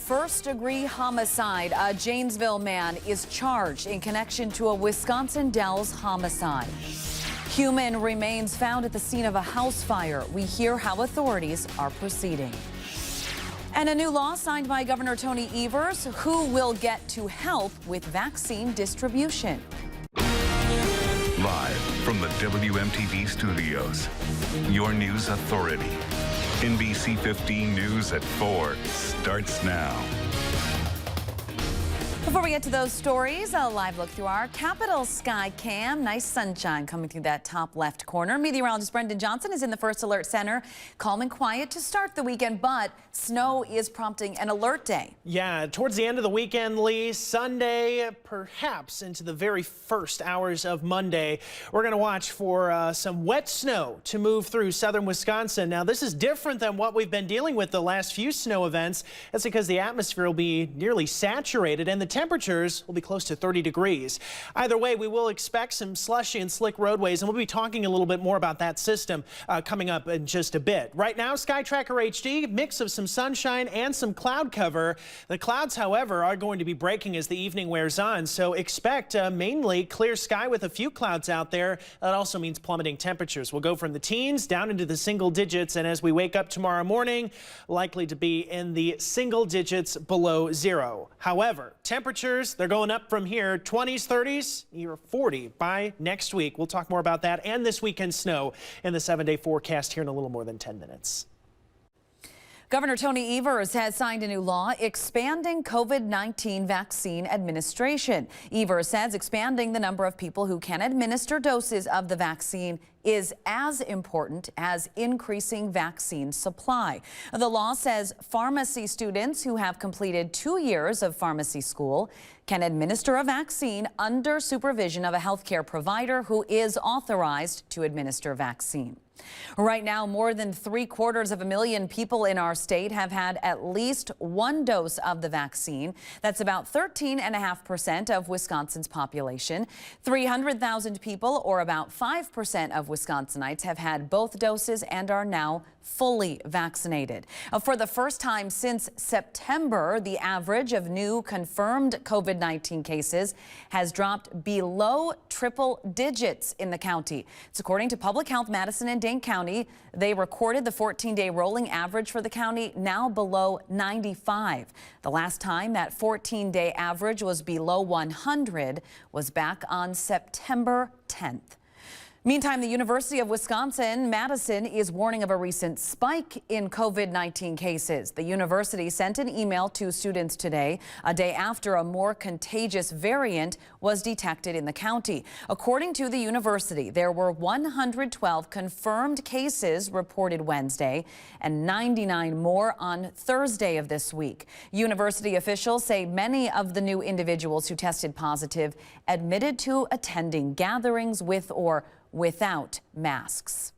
first-degree homicide. A Janesville man is charged in connection to a Wisconsin Dells homicide. Human remains found at the scene of a house fire. We hear how authorities are proceeding. And a new law signed by Governor Tony Evers, who will get to help with vaccine distribution. Live from the WMTV studios, your news authority. NBC15 News at 4 starts now. Before we get to those stories, a live look through our Capitol sky cam. Nice sunshine coming through that top left corner. Meteorologist Brendan Johnson is in the First Alert Center. Calm and quiet to start the weekend, but snow is prompting an alert day. Yeah, towards the end of the weekend, Lee, Sunday, perhaps into the very first hours of Monday, we're going to watch for some wet snow to move through southern Wisconsin. Now, this is different than what we've been dealing with the last few snow events. That's because the atmosphere will be nearly saturated and the temperatures will be close to 30 degrees. Either way, we will expect some slushy and slick roadways, and we'll be talking a little bit more about that system coming up in just a bit. Right now, Sky Tracker HD, mix of some sunshine and some cloud cover. The clouds, however, are going to be breaking as the evening wears on, so expect mainly clear sky with a few clouds out there. That also means plummeting temperatures. We'll go from the teens down into the single digits, and as we wake up tomorrow morning, likely to be in the single digits below zero. However, temperatures, they're going up from here, 20s, 30s, you're 40 by next week. We'll talk more about that and this weekend's snow in the 7-day forecast here in a little more than 10 minutes. Governor Tony Evers has signed a new law expanding COVID-19 vaccine administration. Evers says expanding the number of people who can administer doses of the vaccine is as important as increasing vaccine supply. The law says pharmacy students who have completed 2 years of pharmacy school can administer a vaccine under supervision of a healthcare provider who is authorized to administer vaccine. Right now, more than 750,000 people in our state have had at least one dose of the vaccine. That's about 13.5% of Wisconsin's population. 300,000 people, or about 5% of Wisconsinites, have had both doses and are now fully vaccinated. For the first time since September, the average of new confirmed COVID-19 cases has dropped below triple digits in the county. It's according to Public Health Madison and Dane County. They recorded the 14-day rolling average for the county now below 95. The last time that 14-day average was below 100 was back on September 10th. Meantime, the University of Wisconsin-Madison is warning of a recent spike in COVID-19 cases. The university sent an email to students today, a day after a more contagious variant was detected in the county. According to the university, there were 112 confirmed cases reported Wednesday and 99 more on Thursday of this week. University officials say many of the new individuals who tested positive admitted to attending gatherings with or without masks.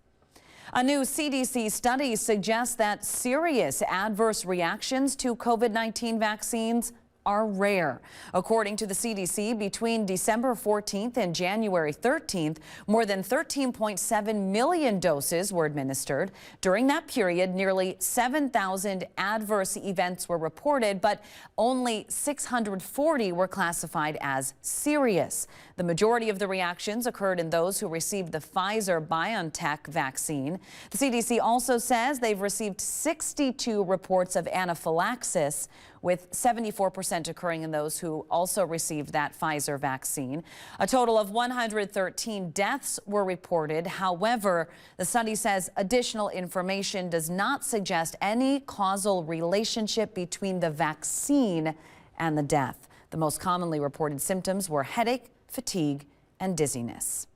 A new CDC study suggests that serious adverse reactions to COVID-19 vaccines are rare. According to the CDC, between December 14th and January 13th, more than 13.7 million doses were administered. During that period, nearly 7,000 adverse events were reported, but only 640 were classified as serious. The majority of the reactions occurred in those who received the Pfizer-BioNTech vaccine. The CDC also says they've received 62 reports of anaphylaxis, with 74% occurring in those who also received that Pfizer vaccine. A total of 113 deaths were reported. However, the study says additional information does not suggest any causal relationship between the vaccine and the death. The most commonly reported symptoms were headache, fatigue, and dizziness.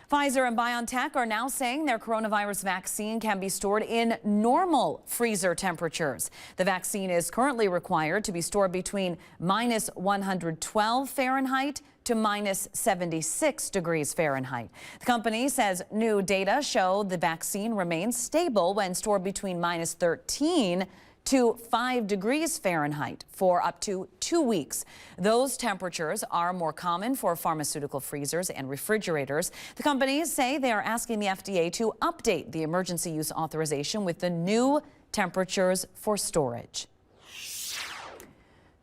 Pfizer and BioNTech are now saying their coronavirus vaccine can be stored in normal freezer temperatures. The vaccine is currently required to be stored between minus 112 Fahrenheit to minus 76 degrees Fahrenheit. The company says new data show the vaccine remains stable when stored between minus 13 to 5 degrees Fahrenheit for up to 2 weeks. Those temperatures are more common for pharmaceutical freezers and refrigerators. The companies say they are asking the FDA to update the emergency use authorization with the new temperatures for storage.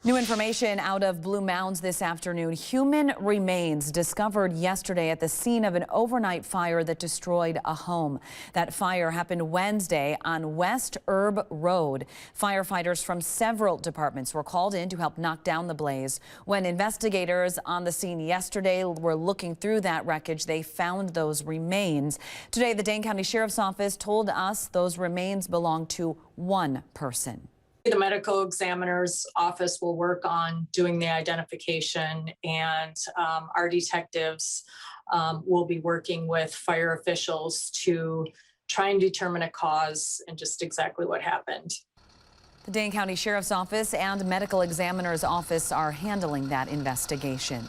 New information out of Blue Mounds this afternoon. Human remains discovered yesterday at the scene of an overnight fire that destroyed a home. That fire happened Wednesday on West Herb Road. Firefighters from several departments were called in to help knock down the blaze. When investigators on the scene yesterday were looking through that wreckage, they found those remains. Today, the Dane County Sheriff's Office told us those remains belong to one person. The medical examiner's office will work on doing the identification, and our detectives will be working with fire officials to try and determine a cause and just exactly what happened. The Dane County Sheriff's Office and medical examiner's office are handling that investigation.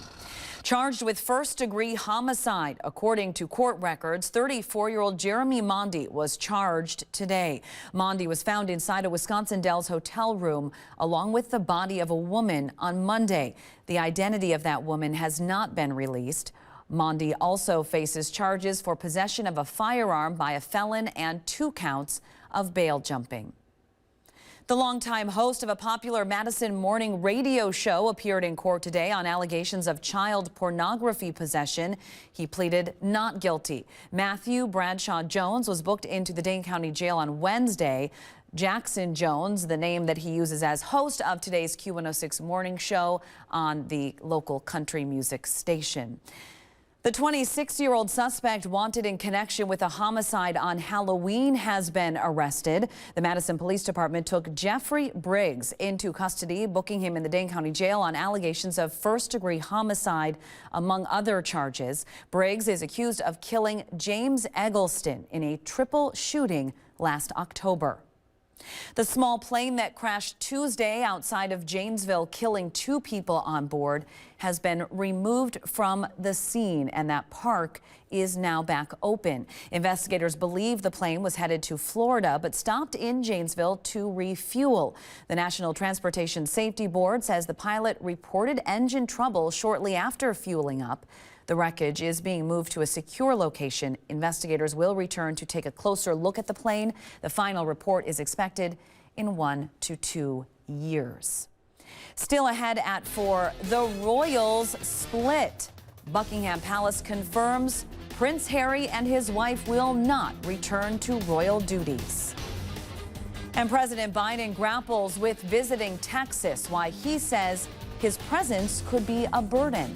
Charged with first-degree homicide, according to court records, 34-year-old Jeremy Mondy was charged today. Mondy was found inside a Wisconsin Dells hotel room along with the body of a woman on Monday. The identity of that woman has not been released. Mondy also faces charges for possession of a firearm by a felon and 2 counts of bail jumping. The longtime host of a popular Madison morning radio show appeared in court today on allegations of child pornography possession. He pleaded not guilty. Matthew Bradshaw Jones was booked into the Dane County Jail on Wednesday. Jackson Jones, the name that he uses as host of today's Q106 morning show on the local country music station. The 26-year-old suspect wanted in connection with a homicide on Halloween has been arrested. The Madison Police Department took Jeffrey Briggs into custody, booking him in the Dane County Jail on allegations of first-degree homicide, among other charges. Briggs is accused of killing James Eggleston in a triple shooting last October. The small plane that crashed Tuesday outside of Janesville, killing 2 people on board, has been removed from the scene, and that park is now back open. Investigators believe the plane was headed to Florida but stopped in Janesville to refuel. The National Transportation Safety Board says the pilot reported engine trouble shortly after fueling up. The wreckage is being moved to a secure location. Investigators will return to take a closer look at the plane. The final report is expected in 1 to 2 years. Still ahead at 4, the Royals split. Buckingham Palace confirms Prince Harry and his wife will not return to royal duties. And President Biden grapples with visiting Texas, why he says his presence could be a burden.